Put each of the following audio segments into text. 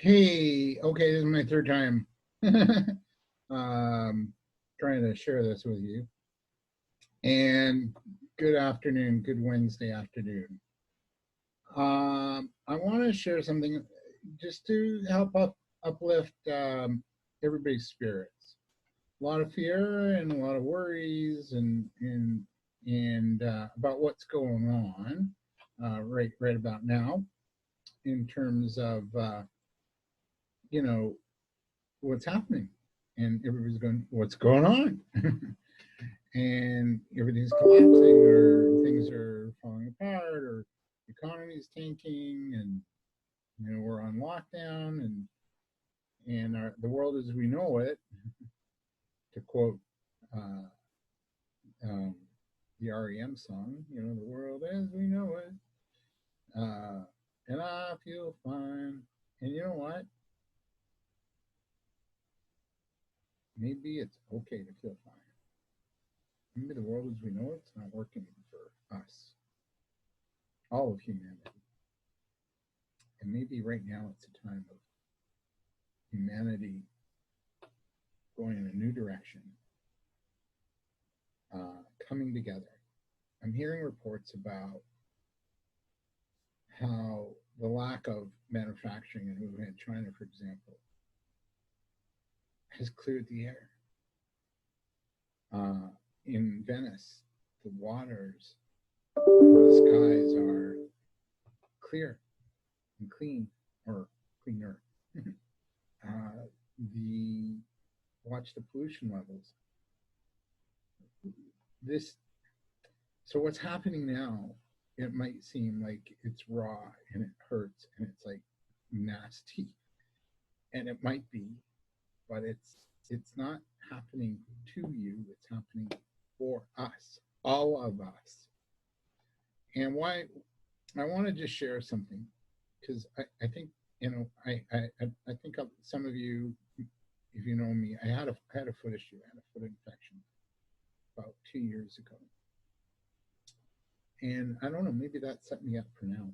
Hey, okay, this is my third time um, trying to share this with you. And good afternoon, good Wednesday afternoon. I want to share something just to help uplift everybody's spirits. A lot of fear and a lot of worries and about what's going on right about now in terms of you know what's happening, and everybody's going, what's going on? And everything's collapsing, or things are falling apart, or the economy's tanking, and we're on lockdown, and the world as we know it, to quote uh, um, the REM song, the world as we know it, uh, and I feel fine. And you know what? Maybe it's okay to feel fine. Maybe the world as we know it's not working for us, all of humanity. And maybe right now it's a time of humanity going in a new direction, coming together. I'm hearing reports about how the lack of manufacturing in Wuhan, China, for example, has cleared the air. In Venice, the waters, the skies are clear and clean, or cleaner. The Watch the pollution levels. This So what's happening now, it might seem like it's raw and it hurts and it's like nasty, and it might be, but it's not happening to you, it's happening for us, all of us. And why I want to just share something, because I think I think of some of you, if you know me, I had a foot issue, I had a foot infection about 2 years ago. And I don't know, maybe that set me up for now.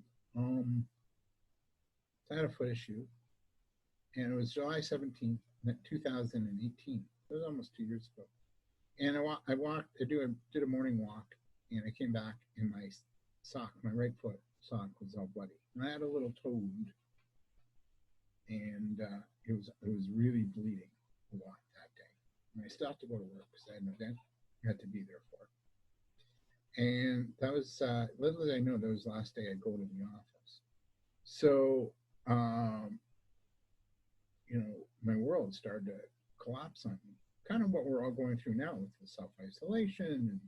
I had a foot issue, and it was July 17th, 2018. It was almost 2 years ago. And I did a morning walk, and I came back, and my right foot sock was all bloody. And I had a little toe wound, and it was really bleeding a lot that day. And I still had to go to work because I had an event I had to be there for. And that was, little did I know, that was the last day I'd go to the office. So, my world started to collapse on me. Kind of what we're all going through now with the self isolation, and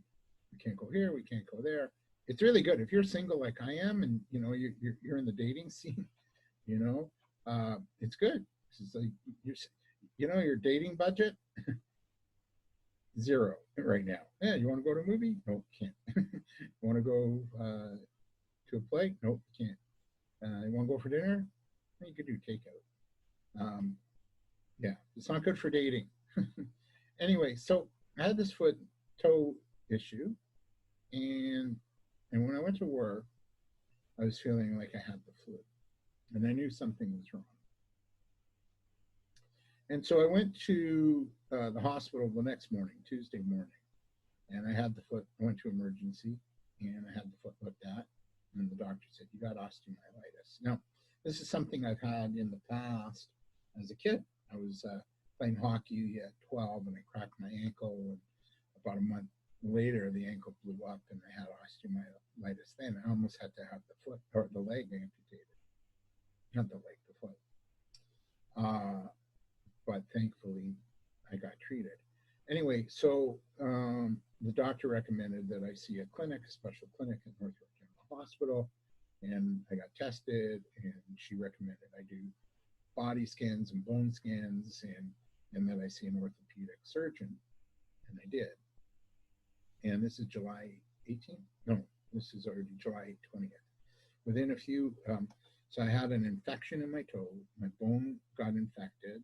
we can't go here, we can't go there. It's really good if you're single like I am, and you're in the dating scene. It's good. It's like your dating budget zero right now. Yeah, you want to go to a movie? Nope, can't. You want to go to a play? Nope, can't. You want to go for dinner? You could do takeout. Yeah, it's not good for dating. Anyway, so I had this foot toe issue, and when I went to work, I was feeling like I had the flu, and I knew something was wrong. And so I went to the hospital the next morning, Tuesday morning, and I had the foot. I went to emergency, and I had the foot looked at, and the doctor said, "You got osteomyelitis." Now, this is something I've had in the past as a kid. I was playing hockey at 12, and I cracked my ankle. And about a month later, the ankle blew up, and I had osteomyelitis. Then I almost had to have the foot or the leg amputated. Not the leg, the foot. But thankfully, I got treated. Anyway, so the doctor recommended that I see a clinic, a special clinic at Northbrook General Hospital, and I got tested, and she recommended I do body scans and bone scans, and that I see an orthopedic surgeon, and I did. And this is July 18th. No, this is already July 20th. Within a few, so I had an infection in my toe. My bone got infected,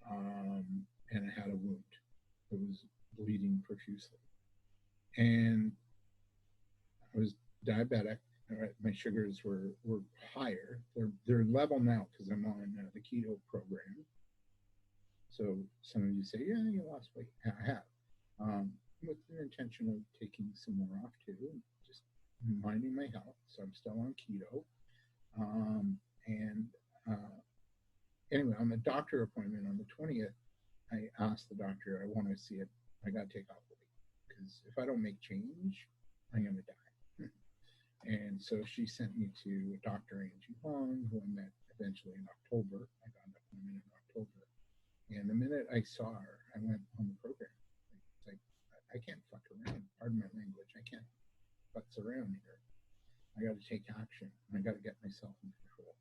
and I had a wound. It was bleeding profusely, and I was diabetic, my sugars were higher. They're level now because I'm on the keto program. So some of you say, yeah, you lost weight. I have. With the intention of taking some more off too, just minding my health. So I'm still on keto. And anyway, on the doctor appointment on the 20th, I asked the doctor, I want to see it. I got to take off weight because if I don't make change, I'm going to die. And so she sent me to Dr. Angie Hong, who I met eventually in October. I got an appointment in October. And the minute I saw her, I went on the program. It's like, I can't fuck around. Pardon my language. I can't futz around here. I got to take action. I got to get myself in control.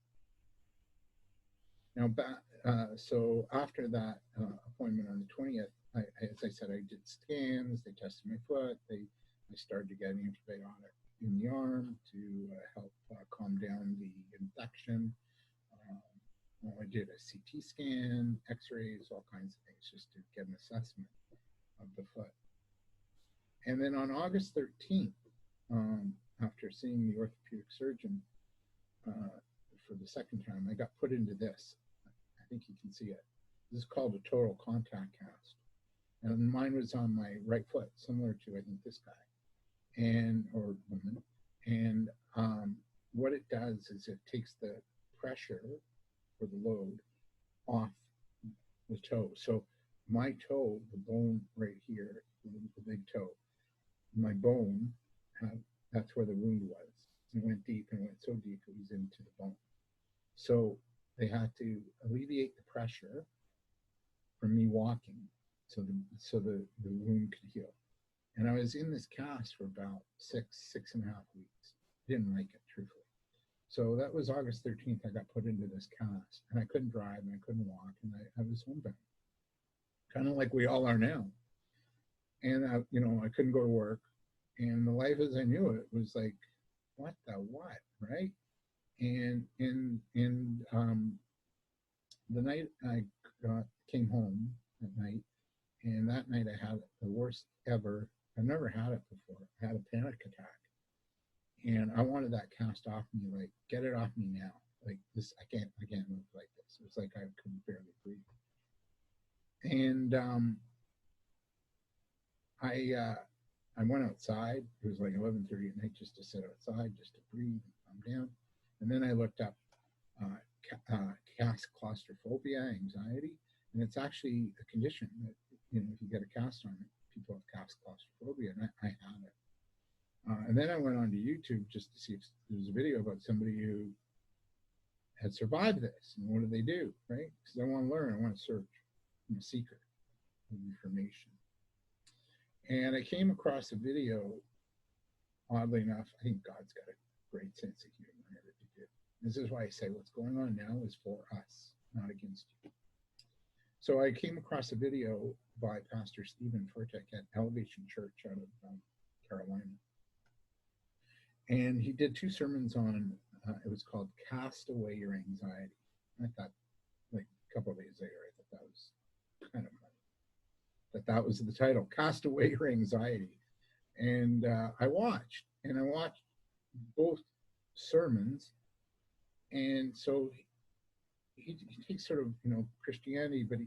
Now, so after that appointment on the 20th, as I said, I did scans. They tested my foot. I started to get an antibiotic in the arm to help calm down the infection. I did a CT scan, X-rays, all kinds of things just to get an assessment of the foot. And then on August 13th, after seeing the orthopedic surgeon for the second time, I got put into this. I think you can see it. This is called a total contact cast. And mine was on my right foot, similar to, I think, this guy or woman. And what it does is it takes the pressure or the load off the toe. So my toe, the bone right here, the big toe, my bone, that's where the wound was. It went deep and went so deep it was into the bone. So they had to alleviate the pressure from me walking so the wound could heal. And I was in this cast for about 6.5 weeks. Didn't like it, truthfully. So that was August 13th. I got put into this cast, and I couldn't drive, and I couldn't walk, and I was homebound, kind of like we all are now. And I couldn't go to work, and the life as I knew it was like, what the what, right? And the night I came home at night, and that night I had the worst ever. I've never had it before. I had a panic attack. And I wanted that cast off me, like, get it off me now. Like this, I can't move like this. It was like I couldn't barely breathe. And I went outside. It was like 11:30 at night just to sit outside, just to breathe and calm down. And then I looked up cast claustrophobia, anxiety, and it's actually a condition that, if you get a cast on it, people have cast claustrophobia, and I had it. And then I went on to YouTube just to see if there was a video about somebody who had survived this and what do they do, right? Because I want to learn, I want to search. I'm a seeker of information. And I came across a video, oddly enough. I think God's got a great sense of humor in it. This is why I say what's going on now is for us, not against you. So I came across a video by Pastor Stephen Furtick at Elevation Church out of Carolina. And he did 2 sermons on, it was called Cast Away Your Anxiety. I thought, like a couple of days later, I thought that was kind of funny. That was the title, Cast Away Your Anxiety. And I watched both sermons. And so he takes sort of, Christianity, but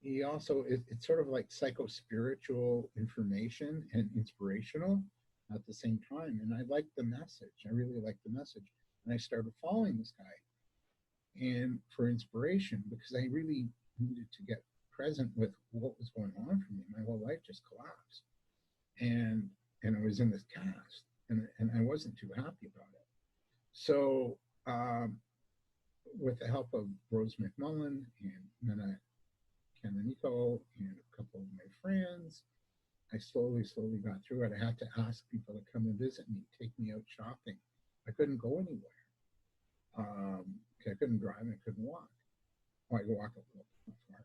he also, it's sort of like psycho-spiritual information and inspirational at the same time. And I liked the message. I really liked the message. And I started following this guy and for inspiration, because I really needed to get present with what was going on for me. My whole life just collapsed. And I was in this cast, and I wasn't too happy about it. So with the help of Rose McMullen and Mena Canonico and a couple of my friends, I slowly got through it. I had to ask people to come and visit me, take me out shopping. I couldn't go anywhere. I couldn't drive and I couldn't walk. Well, I could walk a little far.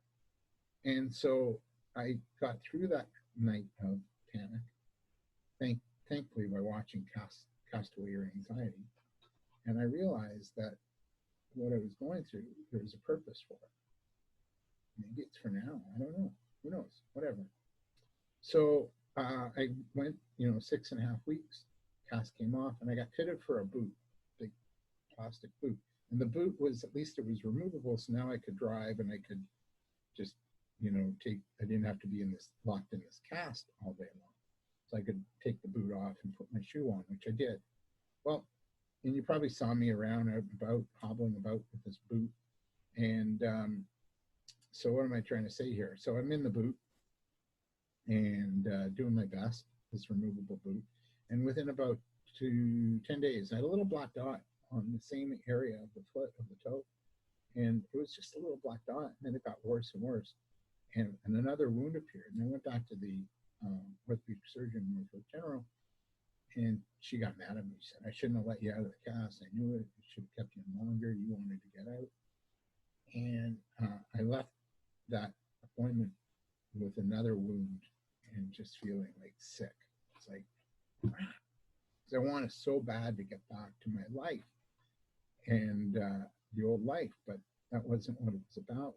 And so I got through that night of panic, thankfully by watching Cast Away Your Anxiety. And I realized that what I was going through, there was a purpose for it. Maybe it's for now. I don't know. Who knows? Whatever. So I went, 6.5 weeks. cast came off, and I got fitted for a boot, big plastic boot. And the boot was, at least it was removable, so now I could drive and I could just, I didn't have to be locked in this cast all day long. So I could take the boot off and put my shoe on, which I did. Well, and you probably saw me around about hobbling about with this boot. And so what am I trying to say here? So I'm in the boot and doing my best, this removable boot. And within about 10 days, I had a little black dot on the same area of the foot, of the toe. And it was just a little black dot. And then it got worse and worse. And another wound appeared. And I went back to the orthopedic surgeon, Northwest General, and she got mad at me. She said, I shouldn't have let you out of the cast. I knew it. I should have kept you in longer. You wanted to get out. And I left that appointment with another wound and just feeling like sick. It's like, because I wanted so bad to get back to my life and the old life, but that wasn't what it was about.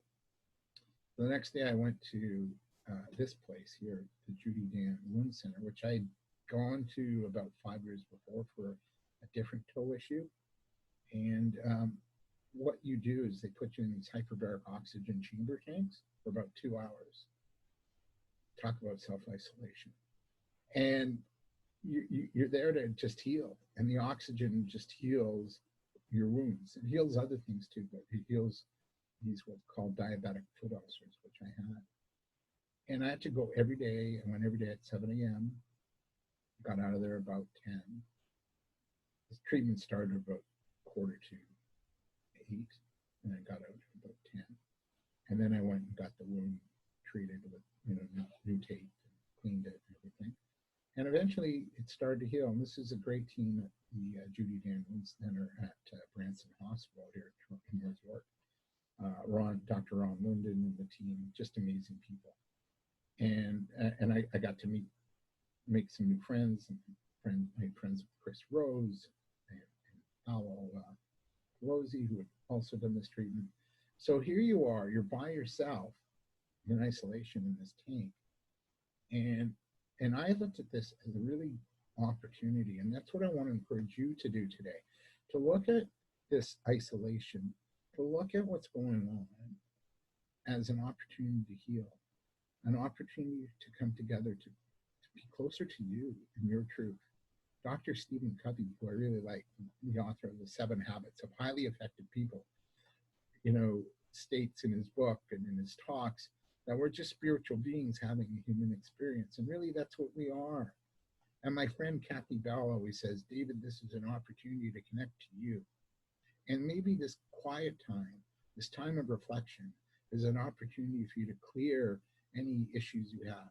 The next day I went to this place here, the Judy Dan Wound Center, which I'd gone to about 5 years before for a different toe issue. And what you do is they put you in these hyperbaric oxygen chamber tanks for about 2 hours. Talk about self-isolation. And you're there to just heal. And the oxygen just heals your wounds. It heals other things too, but it heals these what's called diabetic foot ulcers, which I had. And I had to go every day. I went every day at 7 a.m. Got out of there about 10. This treatment started about 7:45, and I got out at about 10. And then I went and got the wound treated with, new tape and cleaned it and everything. And eventually it started to heal. And this is a great team at the Judy Dan Wound Center at Branson Hospital here in North York. Dr. Ron Linden and the team, just amazing people. And I got to make some new friends, and made friends with Chris Rose and Powell Rosie, who had also done this treatment. So here you are, you're by yourself in isolation in this tank. And I looked at this as a really opportunity, and that's what I want to encourage you to do today, to look at this isolation, to look at what's going on as an opportunity to heal, an opportunity to come together, to be closer to you and your truth. Dr. Stephen Covey, who I really like, the author of The 7 Habits of Highly Effective People, states in his book and in his talks that we're just spiritual beings having a human experience. And really, that's what we are. And my friend Kathy Bell always says, David, this is an opportunity to connect to you. And maybe this quiet time, this time of reflection, is an opportunity for you to clear any issues you have,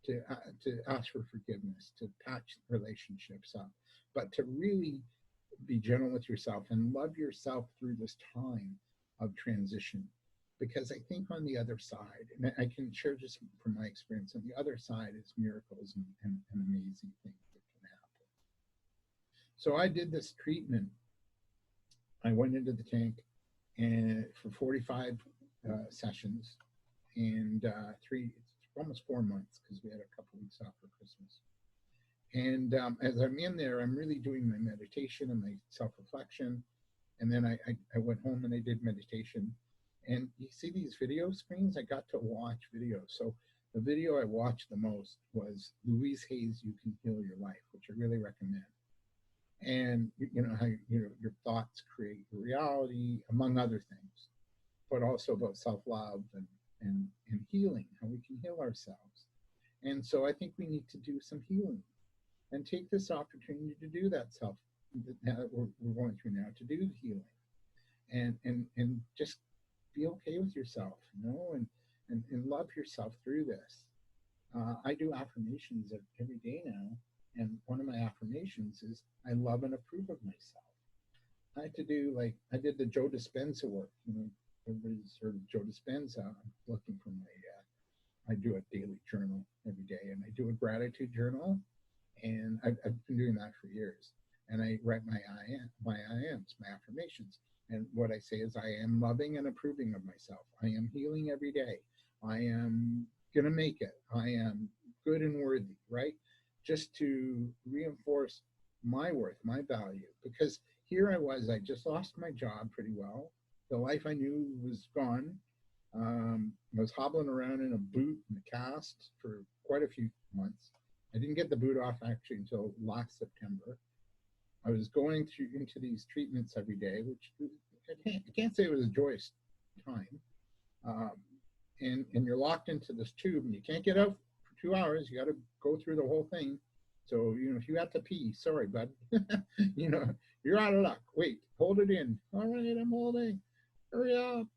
to ask for forgiveness, to patch relationships up, but to really be gentle with yourself and love yourself through this time of transition. Because I think on the other side, and I can share just from my experience, on the other side is miracles and amazing things that can happen. So I did this treatment. I went into the tank and for 45 sessions and almost 4 months, because we had a couple weeks off for Christmas. And as I'm in there, I'm really doing my meditation and my self-reflection. And then I went home and I did meditation. And you see these video screens? I got to watch videos. So the video I watched the most was Louise Hay's You Can Heal Your Life, which I really recommend. And how your thoughts create your reality, among other things, but also about self-love and healing, how we can heal ourselves. And so I think we need to do some healing and take this opportunity to do that that we're going through now, to do the healing and just be okay with yourself, and love yourself through this. I do affirmations every day now. And one of my affirmations is, I love and approve of myself. I did the Joe Dispenza work. Everybody's heard of Joe Dispenza. I'm looking for I do a daily journal every day, and I do a gratitude journal. And I've been doing that for years. And I write my I ams, my affirmations. And what I say is, I am loving and approving of myself. I am healing every day. I am going to make it. I am good and worthy, right? Just to reinforce my worth, my value. Because here I just lost my job pretty well. The life I knew was gone. I was hobbling around in a boot and a cast for quite a few months. I didn't get the boot off actually until last September. I was going through into these treatments every day, which I can't say it was a joyous time. Um, and you're locked into this tube and you can't get out for 2 hours. You got to go through the whole thing. So, if you have to pee, sorry, bud, you're out of luck. Wait, hold it in. All right, I'm holding. Hurry up.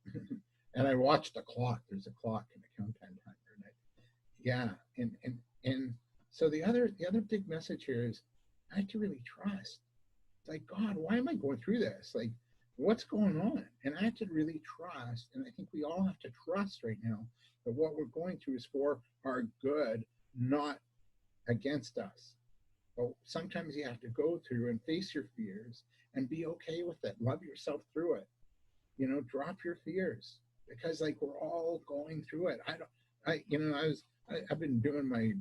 And I watched the clock. There's a clock and a countdown timer. Yeah. And so the other big message here is I have to really trust. It's like, God, why am I going through this? Like, what's going on? And I have to really trust. And I think we all have to trust right now that what we're going through is for our good, not against us. But sometimes you have to go through and face your fears and be okay with it. Love yourself through it. Drop your fears, because like we're all going through it. I've been doing my,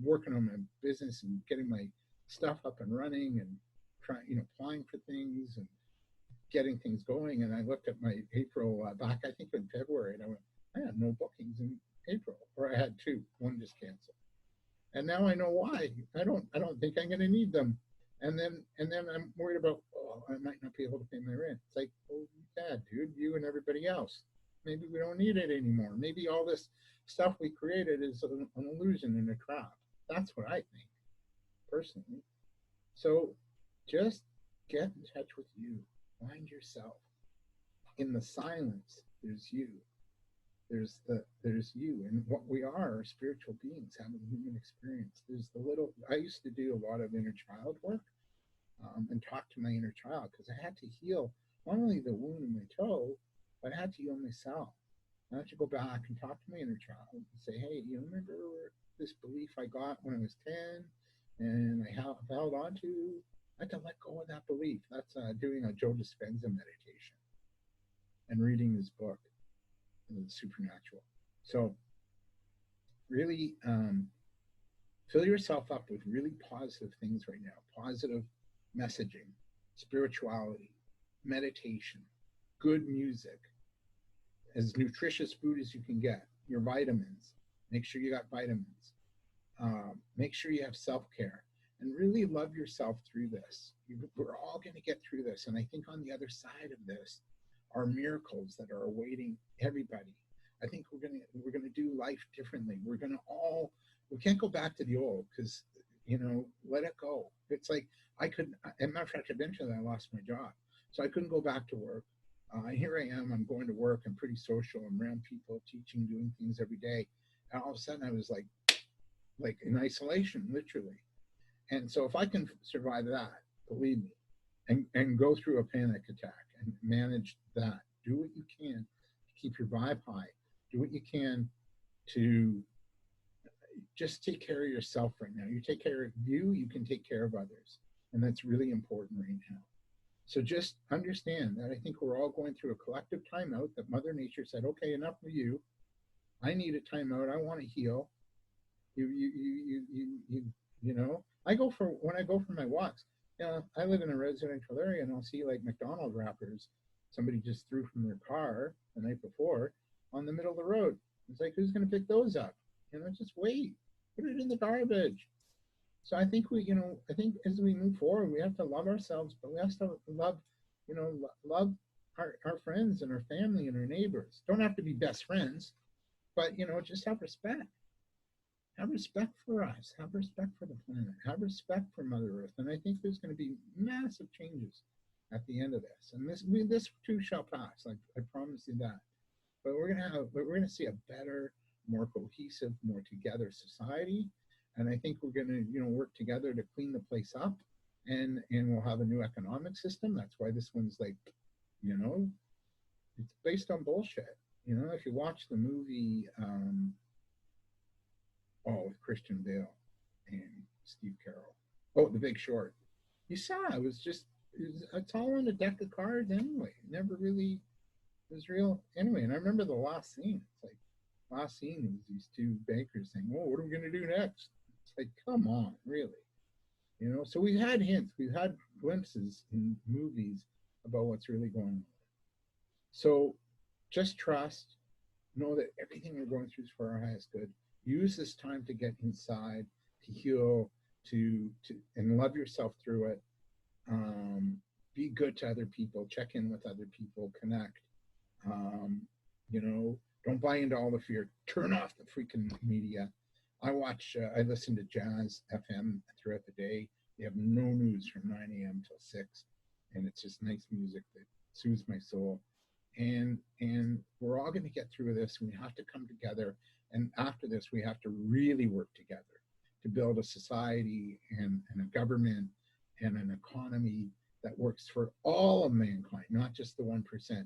working on my business and getting my stuff up and running and trying, applying for things and getting things going. And I looked at my April back, I think in February, and I went, I had no bookings in April, or I had two, one just canceled. And now I know why. I don't think I'm going to need them. And then I'm worried about, I might not be able to pay my rent. It's like, oh, yeah, dude, you and everybody else. Maybe we don't need it anymore. Maybe all this stuff we created is an illusion and a trap. That's what I think, personally. So just get in touch with you. Find yourself. In the silence, there's you. There's you, and what we are spiritual beings having a human experience. I used to do a lot of inner child work, and talk to my inner child, because I had to heal not only the wound in my toe, but I had to heal myself. I had to go back and talk to my inner child and say, hey, you remember this belief I got when I was 10 and I held on to? I had to let go of that belief. That's doing a Joe Dispenza meditation and reading his book, The Supernatural. So really fill yourself up with really positive things right now. Positive messaging, spirituality, meditation, good music, as nutritious food as you can get, your vitamins. Make sure you got vitamins. Make sure you have self-care, and really love yourself through this. We're all going to get through this. And I think on the other side of this are miracles that are awaiting everybody. I think we're going to do life differently. We can't go back to the old, because, let it go. It's like as a matter of fact, eventually I lost my job. So I couldn't go back to work. Here I am, I'm going to work, I'm pretty social, I'm around people, teaching, doing things every day. And all of a sudden I was like in isolation, literally. And so if I can survive that, believe me, and go through a panic attack and manage that, do what you can to keep your vibe high, do what you can to just take care of yourself right now. You take care of you, you can take care of others. And that's really important right now. So just understand that I think we're all going through a collective timeout, that Mother Nature said, okay, enough of you. I need a timeout. I want to heal. When I go for my walks, I live in a residential area, and I'll see like McDonald's wrappers somebody just threw from their car the night before on the middle of the road. It's like, who's going to pick those up? Just wait, put it in the garbage. So I think as we move forward, we have to love ourselves, but we have to love our friends and our family and our neighbors. Don't have to be best friends, but just have respect. Have respect for us. Have respect for the planet. Have respect for Mother Earth. And I think there's going to be massive changes at the end of this. And this too shall pass. I promise you that. But we're going to see a better, more cohesive, more together society. And I think we're going to, work together to clean the place up, and we'll have a new economic system. That's why this one's it's based on bullshit. If you watch the movie, with Christian Bale and Steve Carell, The Big Short, you saw it's all on a deck of cards anyway. It never really was real anyway. And I remember the last scene. It's like, last scene was these two bankers saying, "Well, what are we going to do next?" It's like, come on, really? You know, so we've had hints, we've had glimpses in movies about what's really going on. So just trust, know that everything we're going through is for our highest good. Use this time to get inside, to heal, to and love yourself through it. Be good to other people, check in with other people, connect. Um, you know, don't buy into all the fear. Turn off the freaking media. I listen to Jazz FM throughout the day. They have no news from 9 a.m. till 6, and it's just nice music that soothes my soul. And we're all going to get through this. We have to come together, and after this, we have to really work together to build a society and a government and an economy that works for all of mankind, not just the 1%.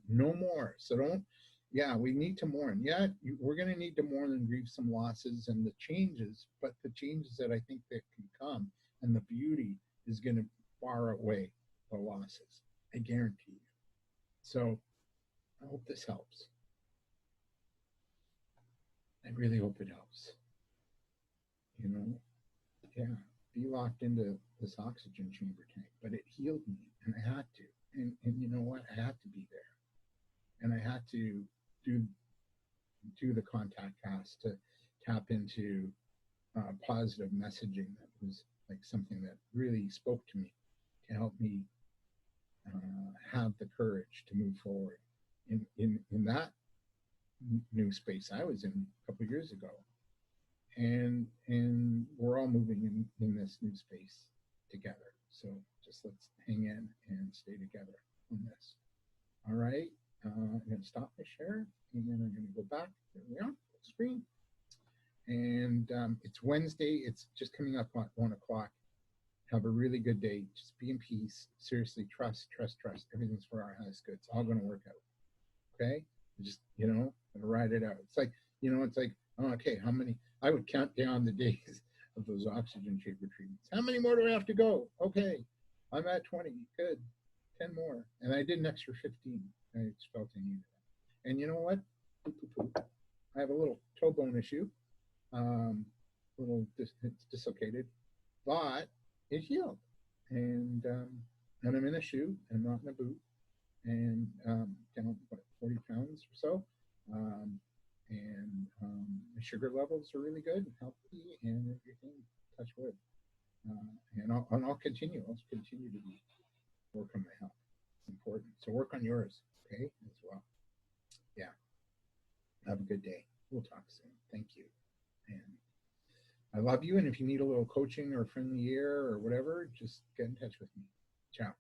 No more. So don't, yeah, we need to mourn. Yeah, we're going to need to mourn and grieve some losses and the changes, but the changes that I think that can come and the beauty is going to far outweigh the losses. I guarantee you. So I hope this helps. I really hope it helps. You know, yeah, be locked into this oxygen chamber tank, but it healed me and I had to. And you know what? I had to be there. And I had to do the contact cast to tap into positive messaging that was like something that really spoke to me to help me have the courage to move forward in that new space I was in a couple of years ago. And we're all moving in this new space together. So just let's hang in and stay together on this. All right. I'm going to stop my share and then I'm going to go back. There we are, screen. And it's Wednesday. It's just coming up on 1 o'clock. Have a really good day. Just be in peace. Seriously, trust, trust, trust. Everything's for our highest good. It's all going to work out. Okay? Just, you know, ride it out. It's like, you know, it's like, oh, okay, how many? I would count down the days of those oxygen chamber treatments. How many more do I have to go? Okay, I'm at 20. Good. 10 more. And I did an extra 15. I just felt I needed that. And you know what? I have a little toe bone issue. It's dislocated, but it healed. And I'm in a shoe and not in a boot. And down, what, 40 pounds or so. My sugar levels are really good and healthy and everything, touch wood. I'll continue. I'll continue to work on my health. It's important. So work on yours, okay, as well. Yeah. Have a good day. We'll talk soon. Thank you. And I love you. And if you need a little coaching or friendly ear or whatever, just get in touch with me. Ciao.